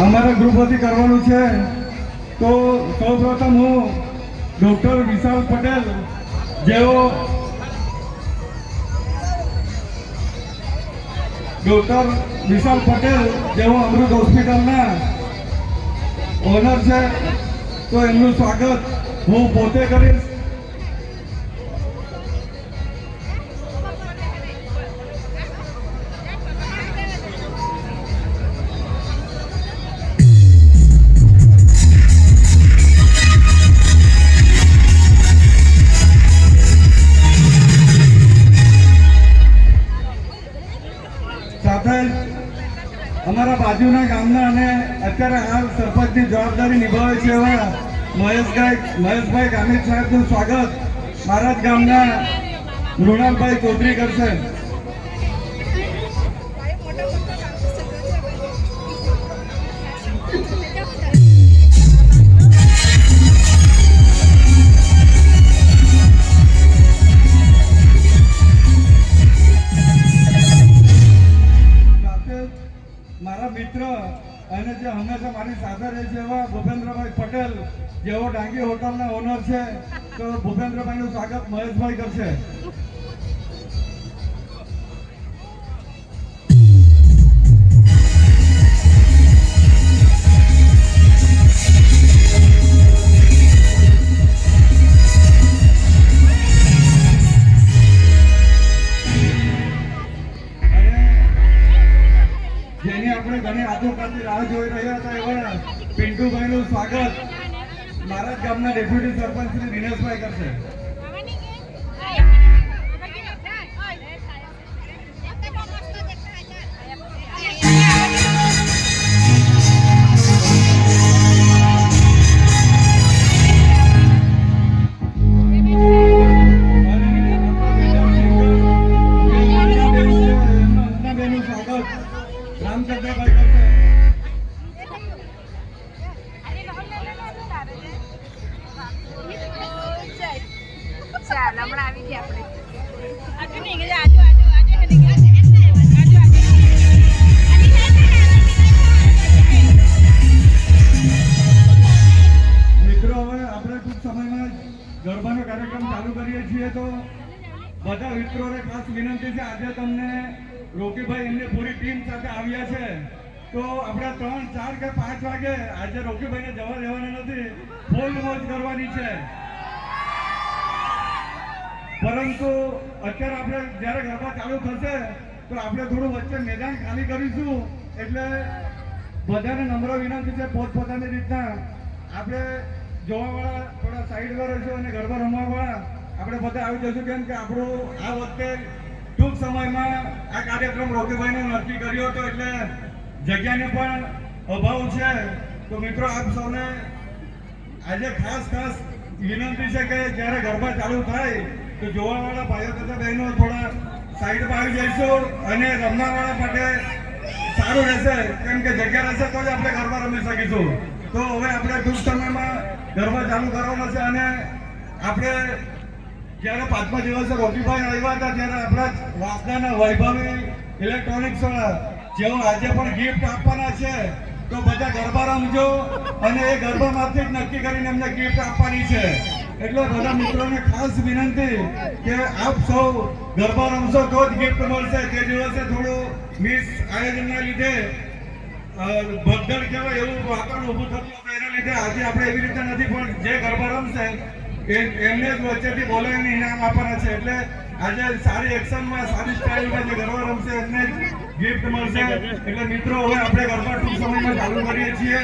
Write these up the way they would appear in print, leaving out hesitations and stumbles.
અમારા ગ્રુપ વતી કરવાનું છે. તો સૌપ્રથમ હું ડૉક્ટર વિશાલ પટેલ જેઓ અમૃત હોસ્પિટલના ઓનર છે, તો એમનું સ્વાગત હું પોતે કરીશ. સાથે અમારા બાજુના ગામના અને અત્યારે હાલ સરપંચની જવાબદારી નિભાવે છે એવા મહેશભાઈ ગામિત સાહેબનું સ્વાગત મારા જ ગામના મૃણાલભાઈ ચૌધરી કરશે. મારા મિત્ર અને જે હંમેશા મારી સાથે રહે છે એવા ભૂપેન્દ્રભાઈ પટેલ જેઓ ડાંગી હોટલના ઓનર છે, તો ભૂપેન્દ્રભાઈનું સ્વાગત મહેશભાઈ કરશે. જેની આપણે ઘણી આતુરતાથી રાહ જોઈ રહ્યા હતા એવા પિન્ટુભાઈનું સ્વાગત મારા ગામના ડેપ્યુટી સરપંચ શ્રી દિનેશભાઈ કરશે. રામચંદ્રભાઈ કરશે. ચાલ હમણાં આવી ગયા આપણે. મિત્રો, હવે આપણે ટૂંક સમયમાં ગરબાનો કાર્યક્રમ ચાલુ કરીએ છીએ. તો બધા મિત્રોને ખાસ વિનંતી છે, આજે તમને રોકીભાઈ એમની પૂરી ટીમ સાથે આવ્યા છે, તો આપણે 3, 4 કે 5 વાગે આજે રોકીભાઈને જવા દેવાના નથી, ફૂલ મોજ કરવાની છે. પરંતુ અત્યારે આપણે જ્યારે ગરબા ચાલુ થશે તો આપણે થોડું વચ્ચે મેદાન ખાલી કરીશું, એટલે બધાને નમ્ર વિનંતી છે, પોતપોતાની રીતના આપણે જોવાવાળા થોડા સાઈડમાં રહીશું અને ગરબા રમવાવાળા આપણે બધા આવી જશું. કેમ કે આપણું આ વખતે ટૂંક સમયમાં આ કાર્યક્રમ રોકીભાઈનો નક્કી કર્યો હતો, એટલે જગ્યાનો પણ અભાવ છે. તો મિત્રો, આપ સૌને આજે ખાસ વિનંતી છે કે જ્યારે ગરબા ચાલુ થાય તો જોવાવાળા ભાઈઓ તથા બહેનો થોડા સાઈડમાં આવી જઈશું અને રમવાવાળા માટે સારું રહેશે, કેમ કે જગ્યા રહેશે તો જ આપણે ગરબા રમી શકીશું. તો હવે આપણે ટૂંક સમયમાં ગરબા ચાલુ કરવાના છે. અને આપણે જ્યારે 5મા દિવસે રોકીભાઈ આવ્યા હતા ત્યારે આપણા વાસદાના વૈભવી ઇલેક્ટ્રોનિક્સ જેઓ આજે પણ ગિફ્ટ આપવાના છે, તો બધા ગરબા રમજો અને એ ગરબામાંથી જ નક્કી કરીને એમને ગિફ્ટ આપવાની છે. એટલે બધા મિત્રોને ખાસ વિનંતી કે આપ સૌ ગરબા રમશો તો જ ગિફ્ટ મળશે. તે દિવસે થોડું મિસ આયોજનના લીધે ભગદડ કહેવાય એવું વાતાવરણ ઊભું થતું હતું, એના લીધે આજે આપણે એવી રીતે નથી, પણ જે ગરબા રમશે એમને જ વચ્ચેથી બોલાવીને ઇનામ આપવાના છે. એટલે આજે સારી એક્શનમાં, સારી સ્ટાઇલમાં જે ગરબા રમશે એમને જ ગિફ્ટ મળશે. એટલે મિત્રો, હવે આપણે ગરબા ટૂંક સમયમાં ચાલુ કરીએ છીએ,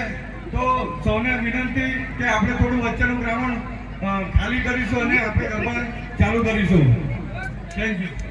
તો સૌને વિનંતી કે આપણે થોડું વચ્ચેનું ગ્રાઉન્ડ ખાલી કરીશું અને આપણે ગરબા ચાલુ કરીશું. Thank you.